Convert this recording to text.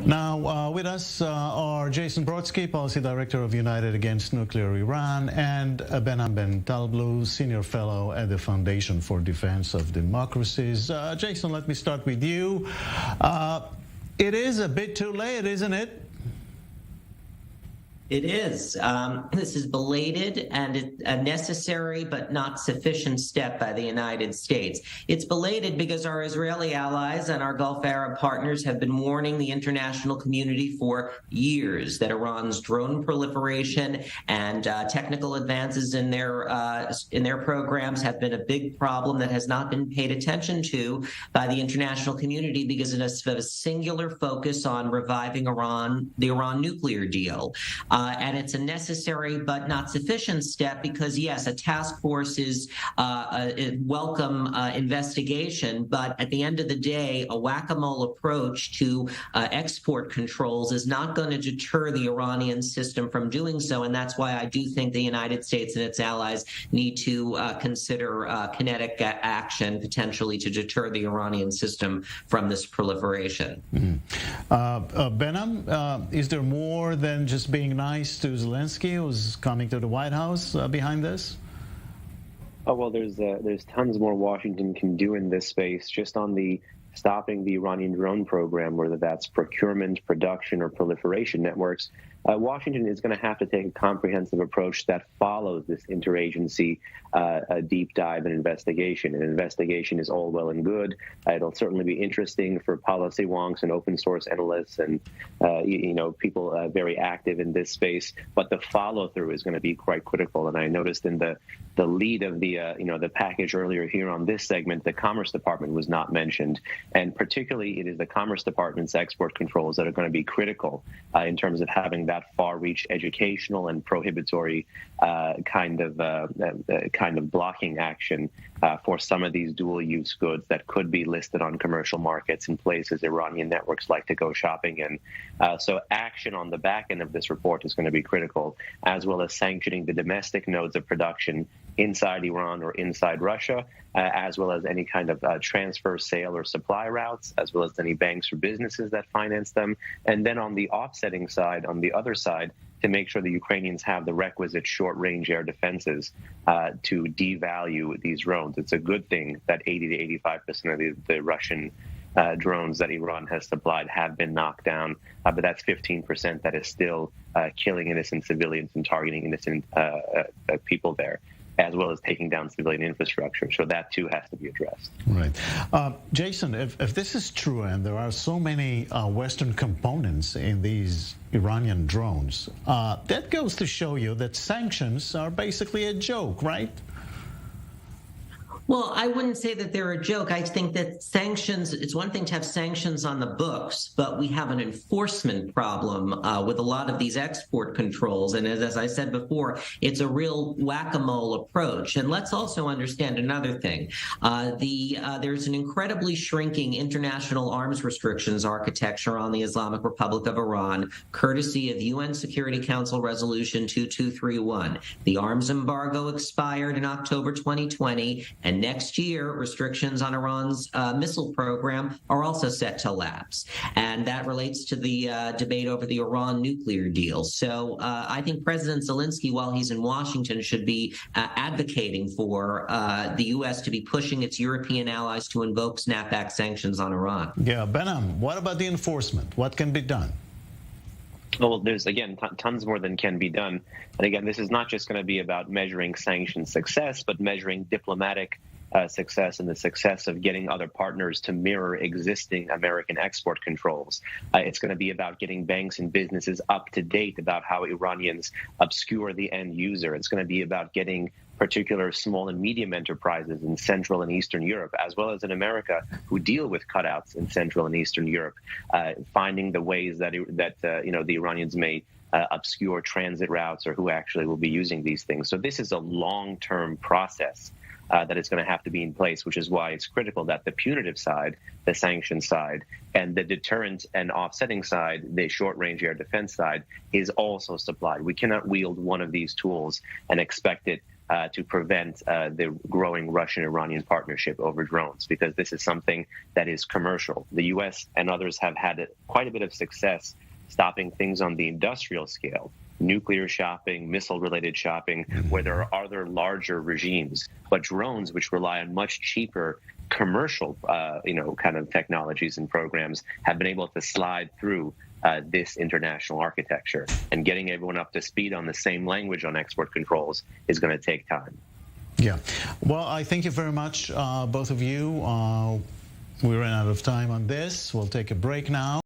Now, with us are Jason Brodsky, Policy Director of United Against Nuclear Iran, and Behnam Taleblu, Senior Fellow at the Foundation for Defense of Democracies. Jason, let me start with you. It is a bit too late, isn't it? It is. This is belated and a necessary but not sufficient step by the United States. It's belated because our Israeli allies and our Gulf Arab partners have been warning the international community for years that Iran's drone proliferation and technical advances in their programs have been a big problem that has not been paid attention to by the international community because of a singular focus on reviving the Iran nuclear deal. And it's a necessary but not sufficient step because, yes, a task force is a welcome investigation, but at the end of the day, a whack-a-mole approach to export controls is not going to deter the Iranian system from doing so, and that's why I do think the United States and its allies need to consider kinetic action potentially to deter the Iranian system from this proliferation. Behnam, is there more than just being nice to Zelensky, who's coming to the White House behind this? Oh, well, there's tons more Washington can do in this space, just on the stopping the Iranian drone program, whether that's procurement, production, or proliferation networks. Washington is going to have to take a comprehensive approach that follows this interagency deep dive and investigation. An investigation is all well and good. It'll certainly be interesting for policy wonks and open source analysts and people very active in this space. But the follow through is going to be quite critical. And I noticed in the lead of the package earlier here on this segment, the Commerce Department was not mentioned, and particularly it is the Commerce Department's export controls that are going to be critical in terms of having that far-reach educational and prohibitory kind of blocking action for some of these dual-use goods that could be listed on commercial markets in places Iranian networks like to go shopping in. So action on the back end of this report is going to be critical, as well as sanctioning the domestic nodes of production inside Iran or inside Russia, as well as any kind of transfer, sale, or supply routes, as well as any banks or businesses that finance them. And then on the offsetting side, on the other side, to make sure the Ukrainians have the requisite short-range air defenses to devalue these drones. It's a good thing that 80 to 85% of the Russian drones that Iran has supplied have been knocked down, but that's 15% that is still killing innocent civilians and targeting innocent people there, as well as taking down civilian infrastructure. So that, too, has to be addressed. Right. Jason, if this is true and there are so many Western components in these Iranian drones, that goes to show you that sanctions are basically a joke, right? Well, I wouldn't say that they're a joke. I think that sanctions, it's one thing to have sanctions on the books, but we have an enforcement problem with a lot of these export controls. And as I said before, it's a real whack-a-mole approach. And let's also understand another thing. There's an incredibly shrinking international arms restrictions architecture on the Islamic Republic of Iran, courtesy of UN Security Council Resolution 2231. The arms embargo expired in October 2020, and next year, restrictions on Iran's missile program are also set to lapse. And that relates to the debate over the Iran nuclear deal. So I think President Zelensky, while he's in Washington, should be advocating for the U.S. to be pushing its European allies to invoke snapback sanctions on Iran. Yeah, Behnam, what about the enforcement? What can be done? Well, there's, again, tons more than can be done. And again, this is not just going to be about measuring sanction success, but measuring diplomatic success and the success of getting other partners to mirror existing American export controls. It's going to be about getting banks and businesses up to date about how Iranians obscure the end user. It's going to be about getting particular small and medium enterprises in Central and Eastern Europe, as well as in America, who deal with cutouts in Central and Eastern Europe, finding the ways that the Iranians may obscure transit routes or who actually will be using these things. So this is a long-term process that is going to have to be in place, which is why it's critical that the punitive side, the sanction side, and the deterrent and offsetting side, the short-range air defense side, is also supplied. We cannot wield one of these tools and expect it to prevent the growing Russian-Iranian partnership over drones, because this is something that is commercial. The U.S. and others have had quite a bit of success stopping things on the industrial scale, nuclear shopping, missile-related shopping, where there are other larger regimes. But drones, which rely on much cheaper commercial, kind of technologies and programs, have been able to slide through this international architecture. And getting everyone up to speed on the same language on export controls is going to take time. Yeah. Well, I thank you very much, both of you. We ran out of time on this. We'll take a break now.